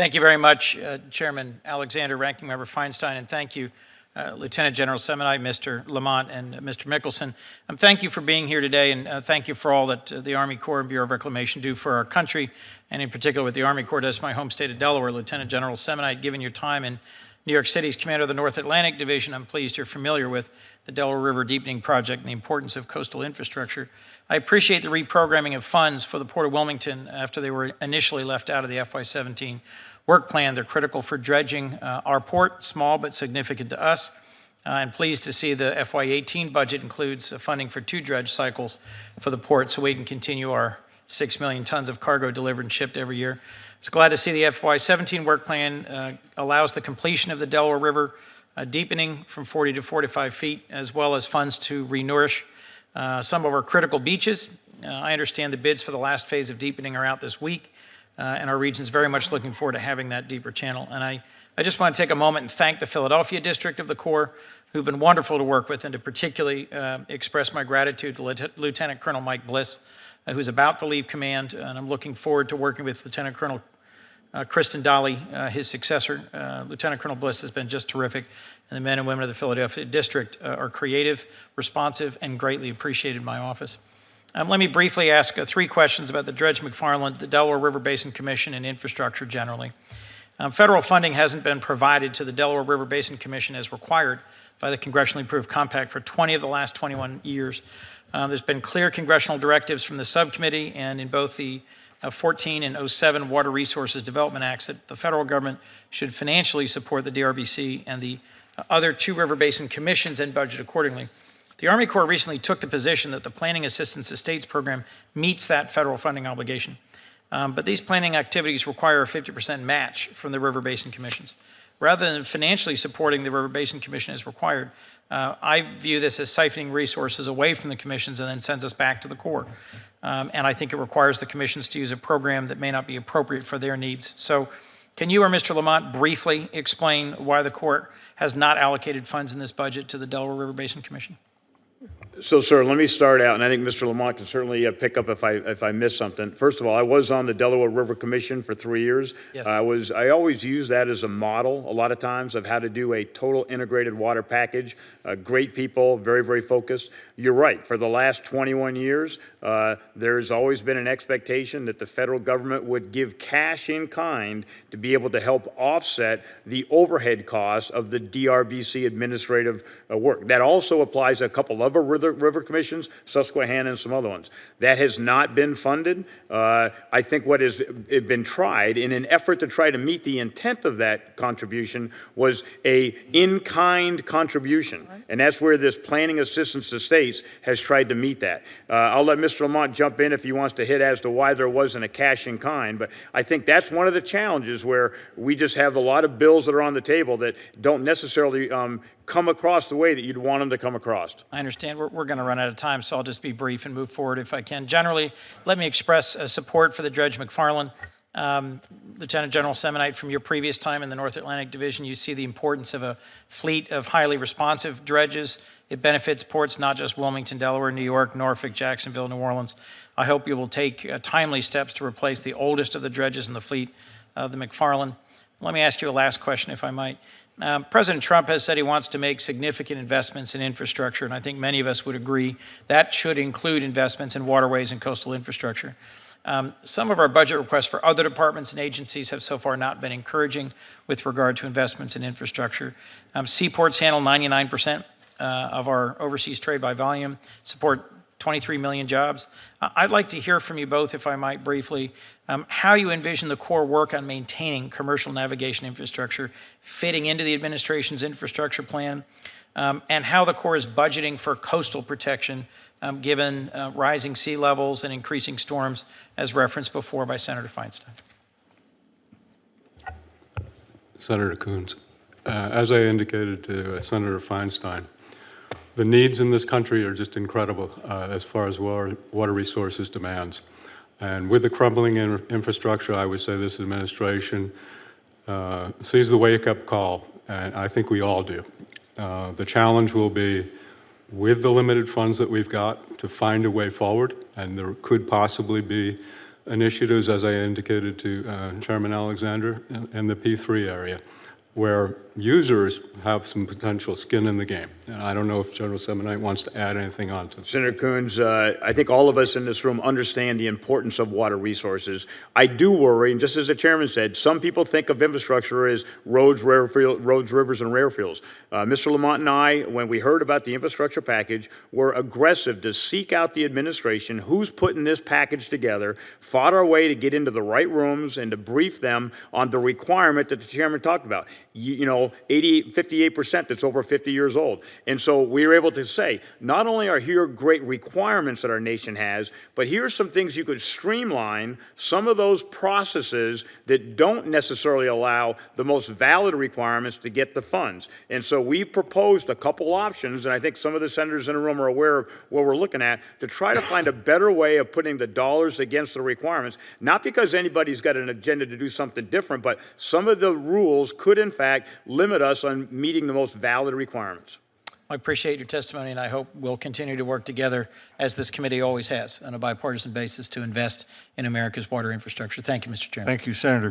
Thank you very much, Chairman Alexander, Ranking Member Feinstein, and thank you, Lieutenant General Semonite, Mr. Lamont, and Mr. Mickelson. Thank you for being here today, and thank you for all that the Army Corps and Bureau of Reclamation do for our country, and in particular what the Army Corps does in my home state of Delaware. Lieutenant General Semonite, given your time in New York City's commander of the North Atlantic Division, I'm pleased you're familiar with the Delaware River Deepening Project and the importance of coastal infrastructure. I appreciate the reprogramming of funds for the Port of Wilmington after they were initially left out of the FY17 work plan. They're critical for dredging our port, small but significant to us. And pleased to see the FY18 budget includes funding for 2 dredge cycles for the port so we can continue our 6 million tons of cargo delivered and shipped every year. I was glad to see the FY17 work plan allows the completion of the Delaware River deepening from 40 to 45 feet, as well as funds to renourish some of our critical beaches. I understand the bids for the last phase of deepening are out this week, and our region's very much looking forward to having that deeper channel. And I just want to take a moment and thank the Philadelphia District of the Corps, who've been wonderful to work with, and to particularly express my gratitude to Lieutenant Colonel Mike Bliss, who's about to leave command, and I'm looking forward to working with Lieutenant Colonel Kristen Dolly, his successor. Lieutenant Colonel Bliss has been just terrific, and the men and women of the Philadelphia District are creative, responsive, and greatly appreciated in my office. Let me briefly ask 3 questions about the Dredge McFarland, the Delaware River Basin Commission, and infrastructure generally. Federal funding hasn't been provided to the Delaware River Basin Commission as required by the congressionally approved compact for 20 of the last 21 years. There's been clear congressional directives from the subcommittee and in both the 14 and 07 Water Resources Development Acts that the federal government should financially support the DRBC and the other 2 river basin commissions and budget accordingly. The Army Corps recently took the position that the Planning Assistance to States program meets that federal funding obligation. But these planning activities require a 50% match from the river basin commissions. Rather than financially supporting the River Basin Commission as required, I view this as siphoning resources away from the commissions and then sends us back to the Corps. And I think it requires the commissions to use a program that may not be appropriate for their needs. So can you or Mr. Lamont briefly explain why the Corps has not allocated funds in this budget to the Delaware River Basin Commission? So, sir, let me start out, and I think Mr. Lamont can certainly pick up if I miss something. First of all, I was on the Delaware River Commission for 3 years. Yes. I always use that as a model a lot of times of how to do a total integrated water package. Great people, very, very focused. You're right. For the last 21 years, there's always been an expectation that the federal government would give cash in kind to be able to help offset the overhead costs of the DRBC administrative work. That also applies to a couple other river commissions, Susquehanna and some other ones. That has not been funded. I think what has been tried in an effort to try to meet the intent of that contribution was a in-kind contribution. And that's where this planning assistance to states has tried to meet that. I'll let Mr. Lamont jump in if he wants to hit as to why there wasn't a cash in kind, but I think that's one of the challenges where we just have a lot of bills that are on the table that don't necessarily come across the way that you'd want them to come across. I understand we're going to run out of time, so I'll just be brief and move forward if I can. Generally, let me express support for the Dredge McFarland. Lieutenant General Semonite, from your previous time in the North Atlantic Division, you see the importance of a fleet of highly responsive dredges. It benefits ports not just Wilmington, Delaware, New York, Norfolk, Jacksonville, New Orleans. I hope you will take timely steps to replace the oldest of the dredges in the fleet, the McFarland. Let me ask you a last question, if I might. President Trump has said he wants to make significant investments in infrastructure, and I think many of us would agree that should include investments in waterways and coastal infrastructure. Some of our budget requests for other departments and agencies have so far not been encouraging with regard to investments in infrastructure. Seaports handle 99% of our overseas trade by volume, support 23 million jobs. I'd like to hear from you both, if I might briefly, how you envision the Corps work on maintaining commercial navigation infrastructure fitting into the administration's infrastructure plan, and how the Corps is budgeting for coastal protection given rising sea levels and increasing storms, as referenced before by Senator Feinstein. Senator Coons, as I indicated to Senator Feinstein, the needs in this country are just incredible as far as water resources demands. And with the crumbling infrastructure, I would say this administration sees the wake-up call, and I think we all do. The challenge will be, with the limited funds that we've got, to find a way forward, and there could possibly be initiatives, as I indicated to Chairman Alexander, in the P3 area, where users have some potential skin in the game. And I don't know if General Semonite wants to add anything on to this. Senator Coons, I think all of us in this room understand the importance of water resources. I do worry, and just as the chairman said, some people think of infrastructure as roads, rivers, and rare fuels. Mr. Lamont and I, when we heard about the infrastructure package, were aggressive to seek out the administration, who's putting this package together, fought our way to get into the right rooms and to brief them on the requirement that the chairman talked about. You know, 58% that's over 50 years old. And so we were able to say, not only are here great requirements that our nation has, but here are some things you could streamline some of those processes that don't necessarily allow the most valid requirements to get the funds. And so we proposed a couple options, and I think some of the senators in the room are aware of what we're looking at, to try to find a better way of putting the dollars against the requirements, not because anybody's got an agenda to do something different, but some of the rules could, in fact, limit us on meeting the most valid requirements. I appreciate your testimony, and I hope we'll continue to work together, as this committee always has, on a bipartisan basis to invest in America's water infrastructure. Thank you, Mr. Chairman. Thank you, Senator.